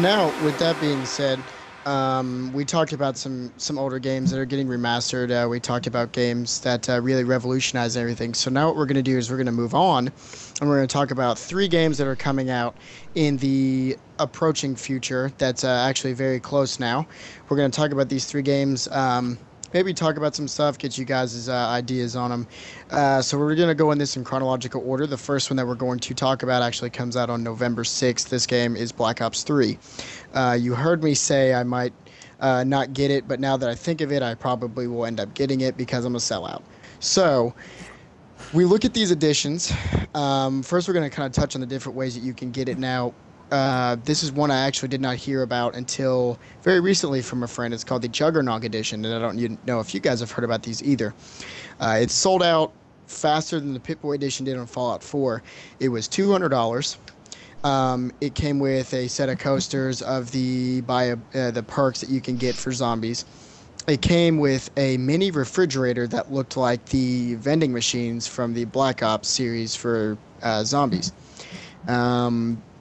now, with that being said, we talked about some older games that are getting remastered. We talked about games that really revolutionize everything. So now what we're going to do is we're going to move on, and we're going to talk about three games that are coming out in the approaching future. That's actually very close now. We're going to talk about these three games. Maybe talk about some stuff, get you guys' ideas on them. So we're going to go in this in chronological order. The first one that we're going to talk about actually comes out on November 6th. This game is Black Ops 3. You heard me say I might not get it, but now that I think of it, I probably will end up getting it because I'm a sellout. So we look at these editions. First, we're going to kind of touch on the different ways that you can get it now. This is one I actually did not hear about until very recently from a friend. It's called the Juggernog Edition, and I don't know if you guys have heard about these either. It's sold out faster than the Pip-Boy Edition did on Fallout 4. It was $200. It came with a set of coasters of the perks that you can get for zombies. It came with a mini refrigerator that looked like the vending machines from the Black Ops series for zombies.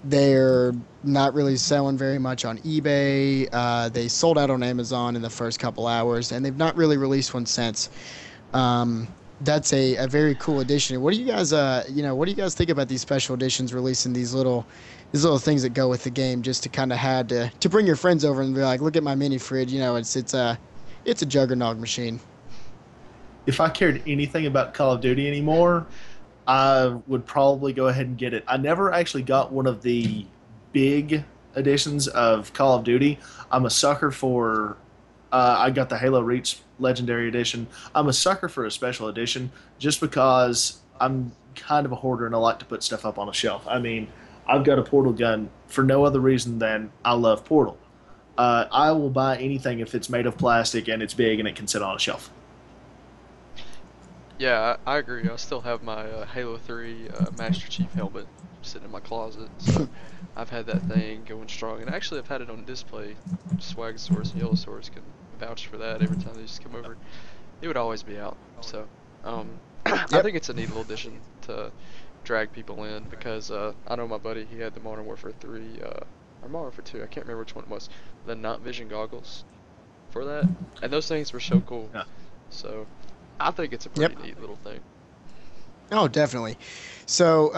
They're not really selling very much on eBay. They sold out on Amazon in the first couple hours, and they've not really released one since. Um, that's a very cool edition. What do you guys what do you guys think about these special editions releasing these little things that go with the game just to kind of had to bring your friends over and be like, look at my mini fridge. It's a juggernaut machine. If I cared anything about Call of Duty anymore, I would probably go ahead and get it. I never actually got one of the big editions of Call of Duty. I'm a sucker for. I got the Halo Reach Legendary Edition. I'm a sucker for a special edition just because I'm kind of a hoarder and I like to put stuff up on a shelf. I mean, I've got a Portal gun for no other reason than I love Portal. I will buy anything if it's made of plastic and it's big and it can sit on a shelf. Yeah, I agree. I still have my Halo 3 Master Chief helmet sitting in my closet, so I've had that thing going strong. And actually, I've had it on display. Swag Source and Yellow Source can vouch for that every time they just come over. It would always be out. So, I Yep. think it's a neat little addition to drag people in because I know my buddy, he had the Modern Warfare 3, or Modern Warfare 2, I can't remember which one it was, the night vision goggles for that. And those things were so cool. Yeah. So, I think it's a Yep. pretty neat little thing. Oh, definitely. So,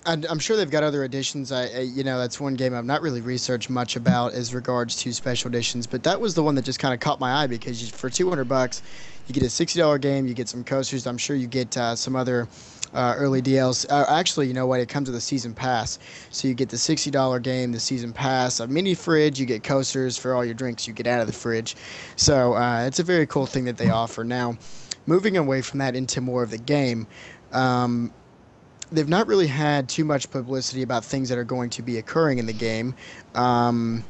I'm sure they've got other editions. That's one game I've not really researched much about as regards to special editions, but that was the one that just kind of caught my eye because for $200, you get a $60 game, you get some coasters. I'm sure you get some other early DLC. Actually, you know what? It comes with a season pass, so you get the $60 game, the season pass, a mini fridge. You get coasters for all your drinks you get out of the fridge. So it's a very cool thing that they offer now. Moving away from that into more of the game. Um, they've not really had too much publicity about things that are going to be occurring in the game. Um,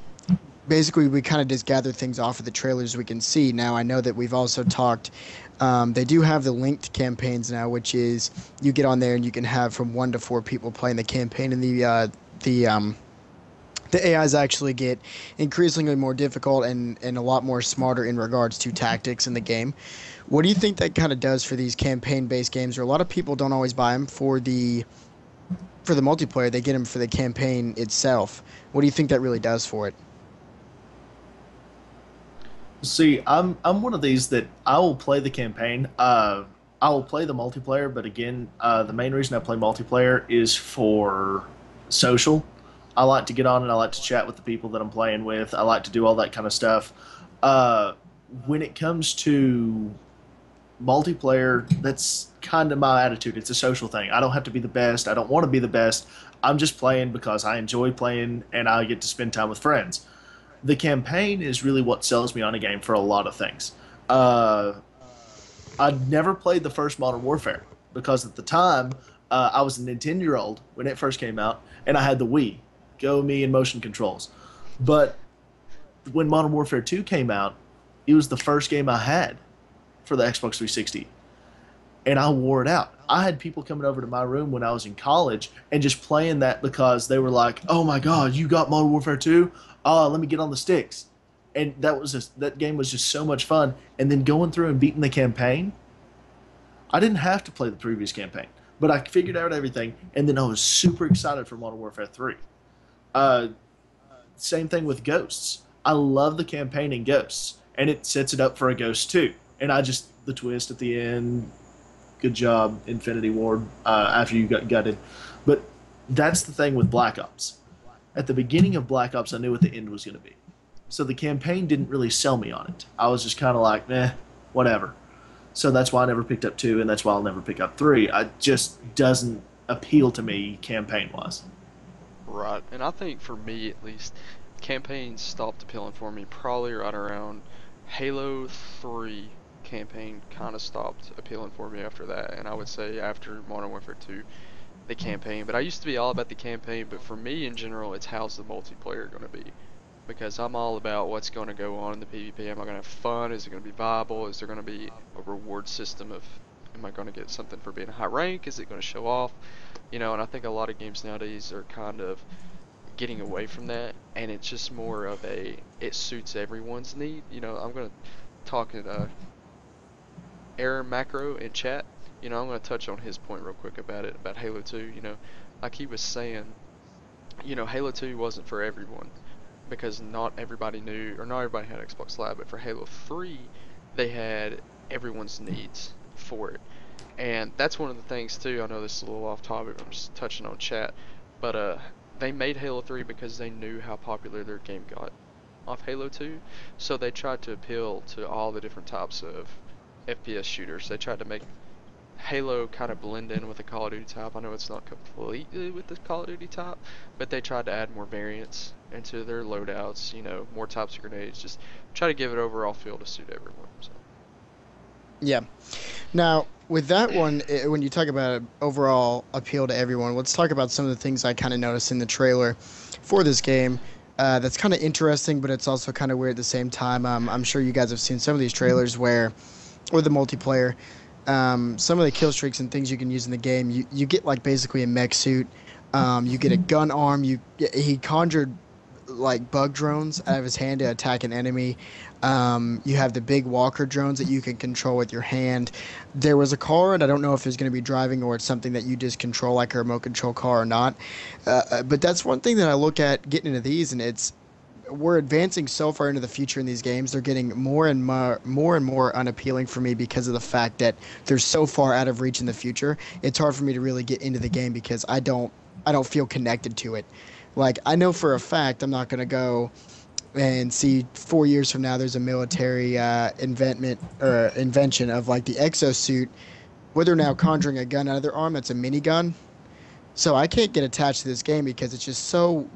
Basically, we kind of just gather things off of the trailers we can see. Now, I know that we've also talked. They do have the linked campaigns now, which is you get on there and you can have from 1 to 4 people playing the campaign, and the AIs actually get increasingly more difficult and a lot more smarter in regards to tactics in the game. What do you think that kind of does for these campaign-based games, where a lot of people don't always buy them for the multiplayer? They get them for the campaign itself. What do you think that really does for it? See, I'm one of these that I will play the campaign. I will play the multiplayer, but again, the main reason I play multiplayer is for social. I like to get on and I like to chat with the people that I'm playing with. I like to do all that kind of stuff. Uh, when it comes to multiplayer, that's kind of my attitude. It's a social thing. I don't have to be the best. I don't want to be the best. I'm just playing because I enjoy playing and I get to spend time with friends. The campaign is really what sells me on a game for a lot of things. Uh, I'd never played the first Modern Warfare because at the time I was a Nintendo-year-old when it first came out, and I had the Wii, Go Me and motion controls. But when Modern Warfare 2 came out, it was the first game I had for the Xbox 360, and I wore it out. I had people coming over to my room when I was in college and just playing that because they were like, "Oh my God, you got Modern Warfare 2? Oh, let me get on the sticks." And that game was just so much fun. And then going through and beating the campaign, I didn't have to play the previous campaign, but I figured out everything, and then I was super excited for Modern Warfare 3. Uh, same thing with Ghosts. I love the campaign in Ghosts, and it sets it up for a Ghost 2. And the twist at the end, good job, Infinity Ward, after you got gutted. But that's the thing with Black Ops. At the beginning of Black Ops, I knew what the end was going to be. So the campaign didn't really sell me on it. I was just kind of like, whatever. So that's why I never picked up 2, and that's why I'll never pick up 3. It just doesn't appeal to me campaign wise. Right, and I think for me at least, campaigns stopped appealing for me probably right around Halo 3 campaign kind of stopped appealing for me after that, and I would say after Modern Warfare 2, the campaign. But I used to be all about the campaign, but for me in general, it's how's the multiplayer going to be? Because I'm all about what's going to go on in the PvP. Am I going to have fun? Is it going to be viable? Is there going to be a reward system of, am I going to get something for being a high rank? Is it going to show off? You know, and I think a lot of games nowadays are kind of getting away from that, and it's just more of it suits everyone's need. You know, I'm going to talk at Aaron Macro in chat. You know, I'm going to touch on his point real quick about it, about Halo 2. You know, like he was saying, you know, Halo 2 wasn't for everyone because not everybody knew, or not everybody had Xbox Live, but for Halo 3, they had everyone's needs for it. And that's one of the things too, I know this is a little off topic, I'm just touching on chat, but they made Halo 3 because they knew how popular their game got off Halo 2, so they tried to appeal to all the different types of FPS shooters. They tried to make Halo kind of blend in with the Call of Duty type. I know it's not completely with the Call of Duty type, but they tried to add more variants into their loadouts, you know, more types of grenades, just try to give it overall feel to suit everyone. So. Yeah. Now, with that one, when you talk about overall appeal to everyone, let's talk about some of the things I kind of noticed in the trailer for this game. That's kind of interesting, but it's also kind of weird at the same time. I'm sure you guys have seen some of these trailers where, with the multiplayer, some of the kill streaks and things you can use in the game, you get like basically a mech suit. You get a gun arm. He conjured like bug drones out of his hand to attack an enemy. You have the big walker drones that you can control with your hand. There was a car, and I don't know if it's going to be driving or it's something that you just control like a remote control car or not. But that's one thing that I look at getting into these, and it's we're advancing so far into the future in these games. They're getting more and more unappealing for me because of the fact that they're so far out of reach in the future. It's hard for me to really get into the game because I don't feel connected to it. Like I know for a fact I'm not gonna go and see 4 years from now there's a military invention of like the exosuit where they're now conjuring a gun out of their arm that's a minigun. So I can't get attached to this game because it's so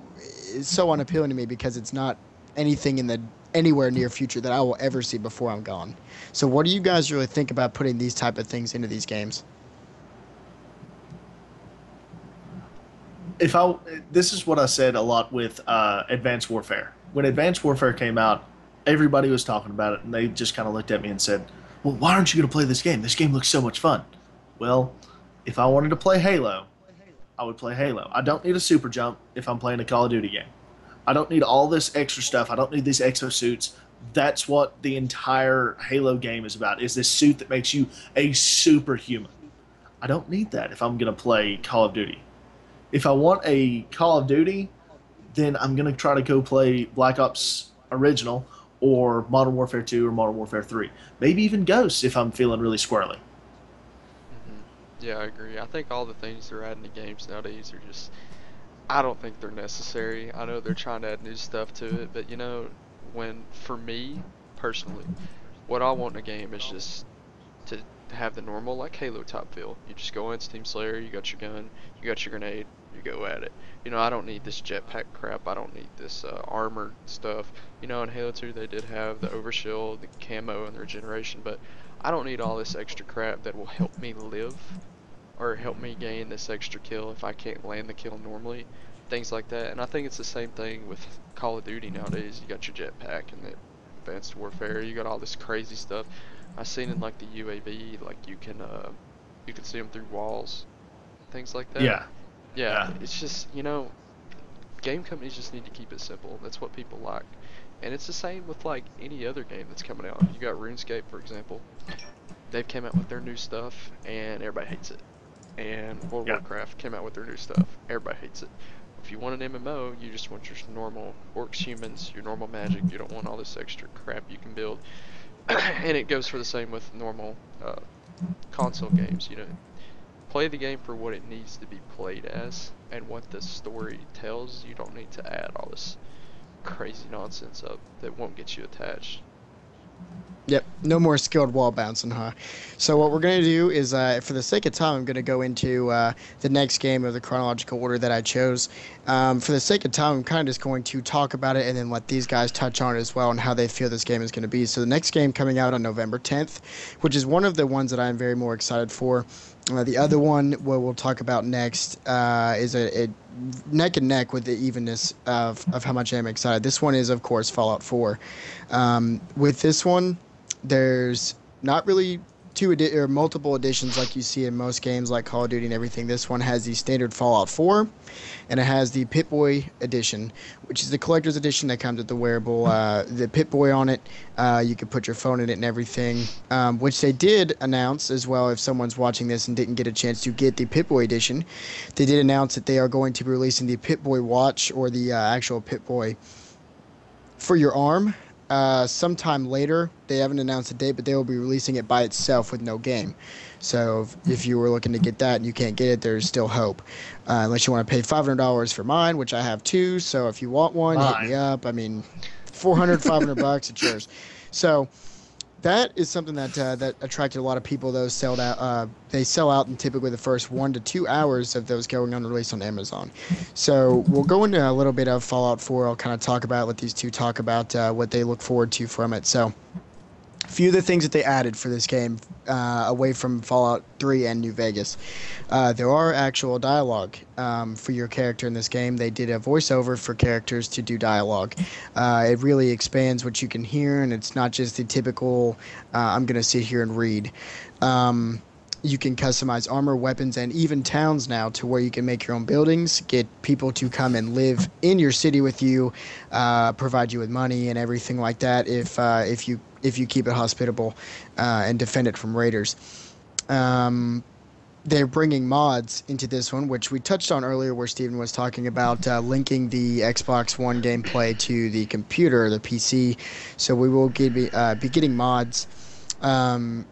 unappealing to me because it's not anything in the anywhere near future that I will ever see before I'm gone. So what do you guys really think about putting these type of things into these games? if I This is what I said a lot with Advanced Warfare. When Advanced Warfare came out, everybody was talking about it, and they just kind of looked at me and said, "Well, why aren't you going to play this game? This game looks so much fun." Well, if I wanted to play Halo, I would play Halo. I don't need a super jump if I'm playing a Call of Duty game. I don't need all this extra stuff. I don't need these exosuits. That's what the entire Halo game is about. Is this suit that makes you a superhuman? I don't need that if I'm going to play Call of Duty. If I want a Call of Duty, then I'm going to try to go play Black Ops Original or Modern Warfare 2 or Modern Warfare 3. Maybe even Ghosts if I'm feeling really squirrely. Yeah, I agree. I think all the things they're adding to games nowadays are just, I don't think they're necessary. I know they're trying to add new stuff to it, but you know, for me, personally, what I want in a game is just to have the normal, like, Halo type feel. You just go in, Steam Slayer, you got your gun, you got your grenade, you go at it. You know, I don't need this jetpack crap, I don't need this armored stuff. You know, in Halo 2 they did have the overshield, the camo, and the regeneration, but I don't need all this extra crap that will help me live or help me gain this extra kill if I can't land the kill normally, things like that. And I think it's the same thing with Call of Duty nowadays. You got your jetpack and the Advanced Warfare, you got all this crazy stuff. I've seen in like the UAV, like you can see them through walls, things like that. Yeah. Yeah, Yeah. it's just, you know, game companies just need to keep it simple. That's what people like. And it's the same with like any other game that's coming out. You got RuneScape, for example. They've came out with their new stuff and everybody hates it. And World of Yeah. Warcraft came out with their new stuff. Everybody hates it. If you want an MMO, you just want your normal orcs, humans, your normal magic. You don't want all this extra crap you can build. And it goes for the same with normal console games. Play the game for what it needs to be played as and what the story tells. You don't need to add all this crazy nonsense up that won't get you attached. Yep, no more skilled wall bouncing, huh? So what we're gonna do is, for the sake of time, I'm gonna go into the next game of the chronological order that I chose. For the sake of time, I'm kind of just going to talk about it and then let these guys touch on it as well and how they feel this game is going to be. So the next game coming out on November 10th, which is one of the ones that I'm very more excited for. The other one, what we'll talk about next, is a neck and neck with the evenness of how much I'm excited. This one is, of course, Fallout 4. With this one, there's not really or multiple editions like you see in most games like Call of Duty and everything. This one has the standard Fallout 4, and it has the Pip-Boy edition, which is the collector's edition that comes with the wearable, the Pip-Boy on it. You can put your phone in it and everything, which they did announce as well. If someone's watching this and didn't get a chance to get the Pip-Boy edition, they did announce that they are going to be releasing the Pip-Boy watch, or the actual Pip-Boy for your arm. Sometime later. They haven't announced a date, but they will be releasing it by itself with no game. So if you were looking to get that and you can't get it, there's still hope. Unless you want to pay $500 for mine, which I have too. So if you want one, hit me up. I mean, $400, $500, it's yours. So that is something that attracted a lot of people. Those sold out. They sell out in typically the first 1 to 2 hours of those going on release on Amazon. So we'll go into a little bit of Fallout 4. I'll kind of talk about, let these two talk about what they look forward to from it. So a few of the things that they added for this game, away from Fallout 3 and New Vegas. There are actual dialogue for your character in this game. They did a voiceover for characters to do dialogue. It really expands what you can hear, and it's not just the typical, I'm going to sit here and read. You can customize armor, weapons, and even towns now to where you can make your own buildings, get people to come and live in your city with you, provide you with money and everything like that if you keep it hospitable and defend it from raiders. They're bringing mods into this one, which we touched on earlier where Steven was talking about linking the Xbox One gameplay to the computer, the PC. So we will be getting mods.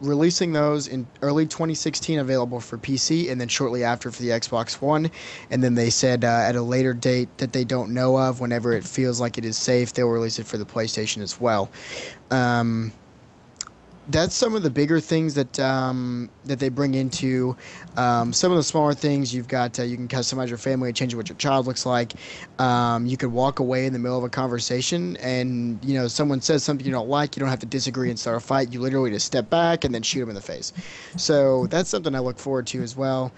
Releasing those in early 2016, available for PC, and then shortly after for the Xbox One. And then they said at a later date that they don't know of, whenever it feels like it is safe, they'll release it for the PlayStation as well. That's some of the bigger things that they bring into. Some of the smaller things, you've got you can customize your family and change what your child looks like. You could walk away in the middle of a conversation, and someone says something you don't like. You don't have to disagree and start a fight. You literally just step back and then shoot them in the face. So that's something I look forward to as well.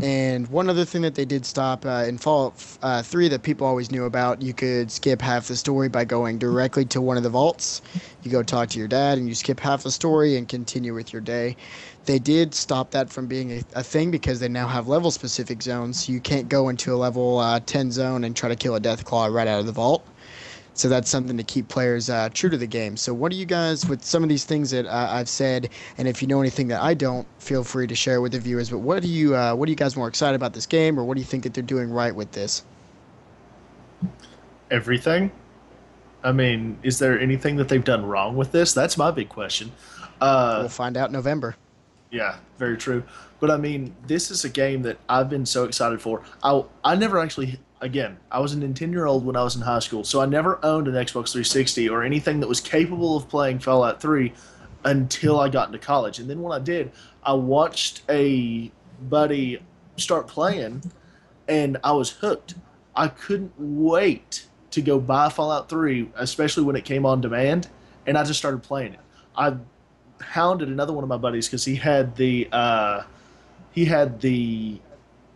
And one other thing that they did stop in Fallout 3 that people always knew about, you could skip half the story by going directly to one of the vaults. You go talk to your dad and you skip half the story and continue with your day. They did stop that from being a thing because they now have level-specific zones. So you can't go into a level 10 zone and try to kill a Deathclaw right out of the vault. So that's something to keep players true to the game. So what do you guys, with some of these things that I've said, and if you know anything that I don't, feel free to share with the viewers. But what do you guys more excited about this game, or what do you think that they're doing right with this? Everything. I mean, is there anything that they've done wrong with this? That's my big question. We'll find out in November. Yeah, very true. But I mean, this is a game that I've been so excited for. I never actually, again, I was a Nintendo-year-old when I was in high school, so I never owned an Xbox 360 or anything that was capable of playing Fallout 3 until I got into college. And then when I did, I watched a buddy start playing, and I was hooked. I couldn't wait to go buy Fallout 3, especially when it came on demand, and I just started playing it. I hounded another one of my buddies because he had the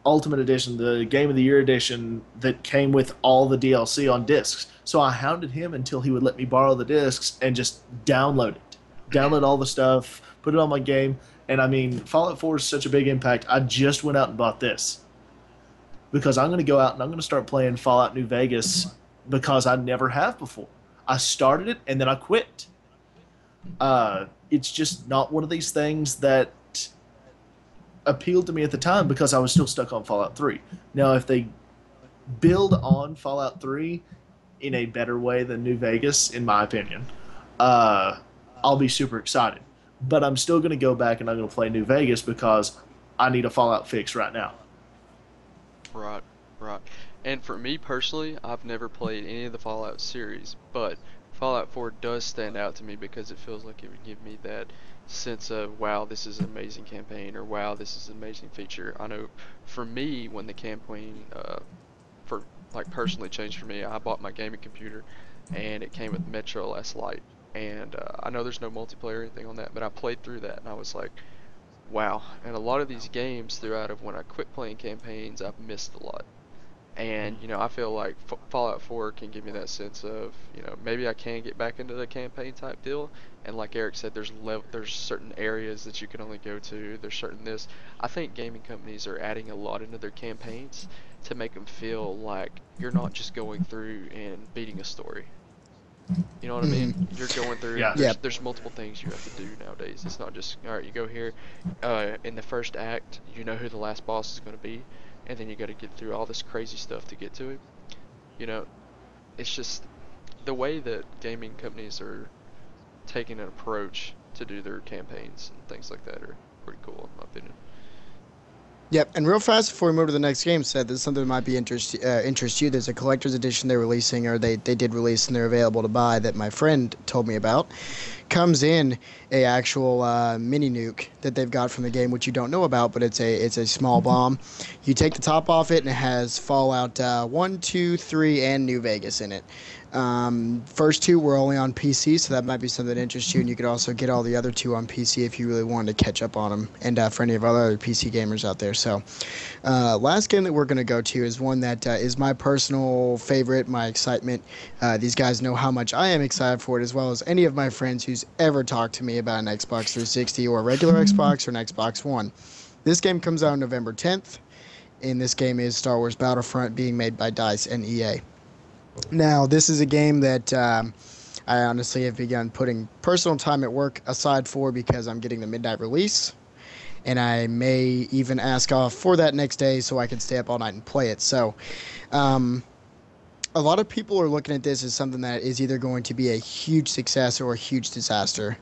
Ultimate Edition, the Game of the Year edition that came with all the DLC on discs. So I hounded him until he would let me borrow the discs and just download all the stuff, put it on my game. And I mean, Fallout 4 is such a big impact. I just went out and bought this because I'm going to go out and I'm going to start playing Fallout New Vegas because I never have before. I started it and then I quit. Mm-hmm. It's just not one of these things that appealed to me at the time because I was still stuck on Fallout 3. Now, if they build on Fallout 3 in a better way than New Vegas, in my opinion, uh, I'll be super excited. But I'm still going to go back and I'm going to play New Vegas because I need a Fallout fix right now. Right, right. And for me personally, I've never played any of the Fallout series, but Fallout 4 does stand out to me because it feels like it would give me that sense of, wow, this is an amazing campaign, or wow, this is an amazing feature. I know for me, when the campaign, for like personally changed for me, I bought my gaming computer and it came with Metro Last Light. And I know there's no multiplayer or anything on that, but I played through that and I was like, wow. And a lot of these games throughout of when I quit playing campaigns, I've missed a lot. And I feel like Fallout 4 can give me that sense of, maybe I can get back into the campaign type deal. And like Eric said, there's certain areas that you can only go to. There's certain this. I think gaming companies are adding a lot into their campaigns to make them feel like you're not just going through and beating a story. You know what I mean? Mm-hmm. You're going through and Yeah. Yep. there's multiple things you have to do nowadays. It's not just, all right, you go here, in the first act, you know who the last boss is going to be, and then you got to get through all this crazy stuff to get to him. You know, it's just the way that gaming companies are taking an approach to do their campaigns and things like that are pretty cool in my opinion. Yep, and real fast before we move to the next game, said this is something that might be interest you. There's a collector's edition they're releasing, or they did release, and they're available to buy that my friend told me about. Comes in a actual mini nuke that they've got from the game, which you don't know about, but it's a small bomb. You take the top off it, and it has Fallout 1, 2, 3, and New Vegas in it. First two were only on PC, so that might be something that interests you, and you could also get all the other two on PC if you really wanted to catch up on them, and for any of our other PC gamers out there. So, last game that we're going to go to is one that is my personal favorite, my excitement. These guys know how much I am excited for it, as well as any of my friends who's ever talked to me about an Xbox 360 or a regular Xbox or an Xbox One. This game comes out on November 10th, and this game is Star Wars Battlefront, being made by DICE and EA. Now, this is a game that I honestly have begun putting personal time at work aside for because I'm getting the midnight release, and I may even ask off for that next day so I can stay up all night and play it. So, um, a lot of people are looking at this as something that is either going to be a huge success or a huge disaster,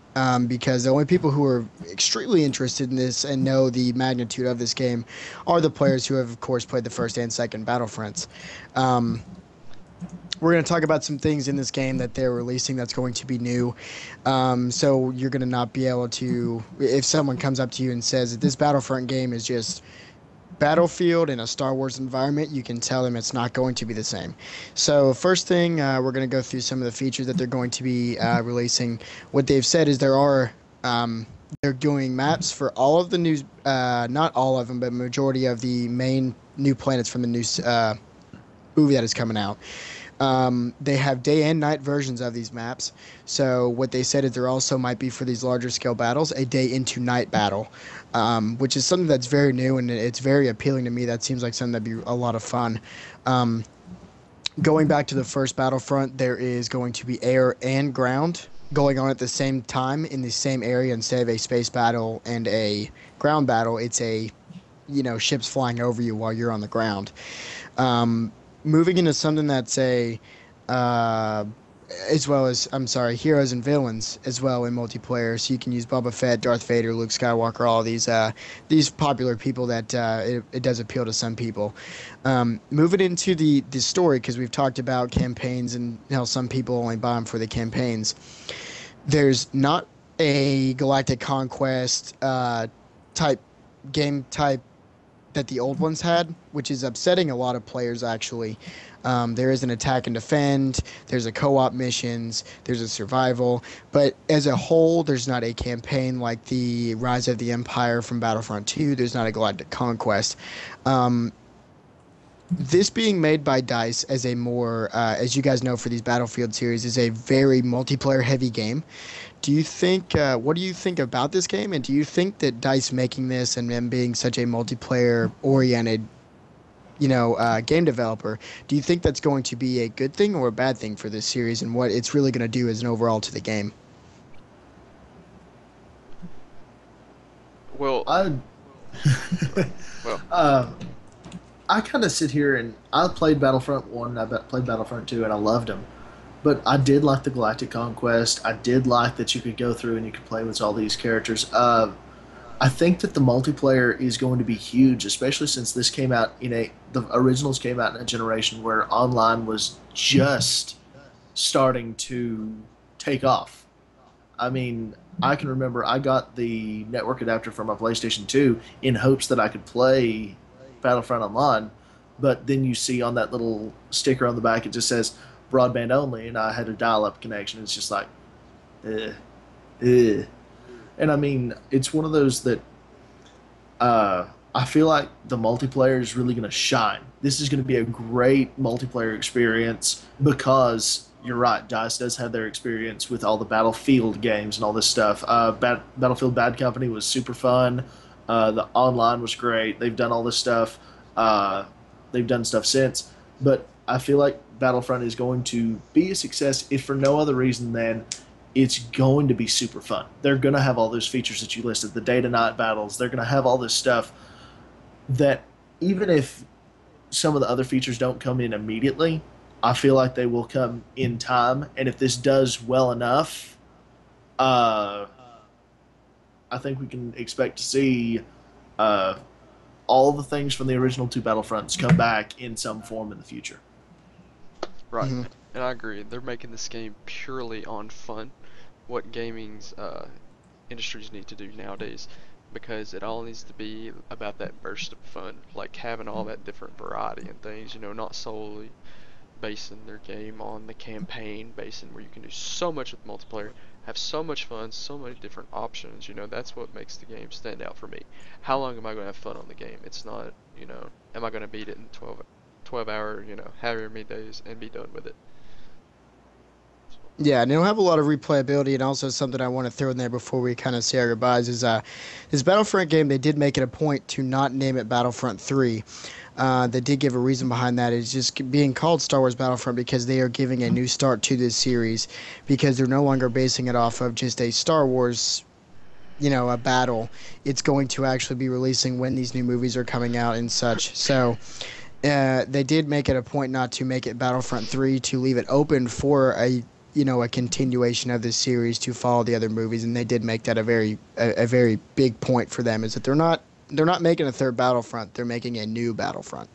because the only people who are extremely interested in this and know the magnitude of this game are the players who have, of course, played the first and second Battlefronts. Um, we're going to talk about some things in this game that they're releasing that's going to be new. So you're going to not be able to, if someone comes up to you and says that this Battlefront game is just Battlefield in a Star Wars environment, you can tell them it's not going to be the same. So first thing, we're going to go through some of the features that they're going to be releasing. What they've said is they're doing maps for all of the new, not all of them, but majority of the main new planets from the new movie that is coming out. They have day and night versions of these maps. So what they said is there also might be for these larger scale battles a day into night battle, which is something that's very new and it's very appealing to me. That seems like something that'd be a lot of fun. Um, Going back to the first Battlefront, there is going to be air and ground going on at the same time in the same area. Instead of a space battle and a ground battle, it's ships flying over you while you're on the ground. Um, Moving into something that's uh, as well as, I'm sorry, heroes and villains as well in multiplayer. So you can use Boba Fett, Darth Vader, Luke Skywalker, all these popular people that it does appeal to some people. Moving into the story, because we've talked about campaigns and how some people only buy them for the campaigns. There's not a Galactic Conquest type game type that the old ones had, which is upsetting a lot of players actually. There is an attack and defend, there's a co-op missions, there's a survival, but as a whole, there's not a campaign like the Rise of the Empire from Battlefront 2. There's not a Galactic Conquest. This being made by DICE as a more, as you guys know for these Battlefield series, is a very multiplayer heavy game. What do you think about this game? And do you think that DICE making this and them being such a multiplayer oriented, game developer, do you think that's going to be a good thing or a bad thing for this series and what it's really going to do as an overall to the game? Well, I Right. Well, Uh, I kind of sit here and I played Battlefront 1 and played Battlefront 2 and I loved them. But I did like the Galactic Conquest. I did like that you could go through and you could play with all these characters. I think that the multiplayer is going to be huge, especially since this came out the originals came out in a generation where online was just starting to take off. I mean, I can remember I got the network adapter for my PlayStation 2 in hopes that I could play Battlefront Online, but then you see on that little sticker on the back it just says broadband only, and I had a dial-up connection. It's just like, eh, eh. And I mean, it's one of those that I feel like the multiplayer is really going to shine. This is going to be a great multiplayer experience because you're right. Dice does have their experience with all the Battlefield games and all this stuff. Battlefield Bad Company was super fun. The online was great. They've done all this stuff. Uh, they've done stuff since, but I feel like Battlefront is going to be a success if for no other reason than it's going to be super fun. They're going to have all those features that you listed, the day to night battles. They're going to have all this stuff that even if some of the other features don't come in immediately, I feel like they will come in time. And if this does well enough, uh, I think we can expect to see uh, all the things from the original two Battlefronts come back in some form in the future. right. Hmm. And I agree. They're making this game purely on fun. What gaming's industries need to do nowadays, because it all needs to be about that burst of fun, like having all that different variety and things, not solely basing their game on the campaign, basing where you can do so much with multiplayer, have so much fun, so many different options. That's what makes the game stand out for me. How long am I going to have fun on the game? It's not, am I going to beat it in 12 hour, however many days and be done with it. Yeah, and it'll have a lot of replayability, and also something I want to throw in there before we kind of say our goodbyes is this Battlefront game. They did make it a point to not name it Battlefront 3. They did give a reason behind that. It's just being called Star Wars Battlefront because they are giving a new start to this series because they're no longer basing it off of just a Star Wars, a battle. It's going to actually be releasing when these new movies are coming out and such. So they did make it a point not to make it Battlefront 3, to leave it open for a continuation of this series to follow the other movies, and they did make that a very big point for them, is that they're not making a third Battlefront, they're making a new Battlefront.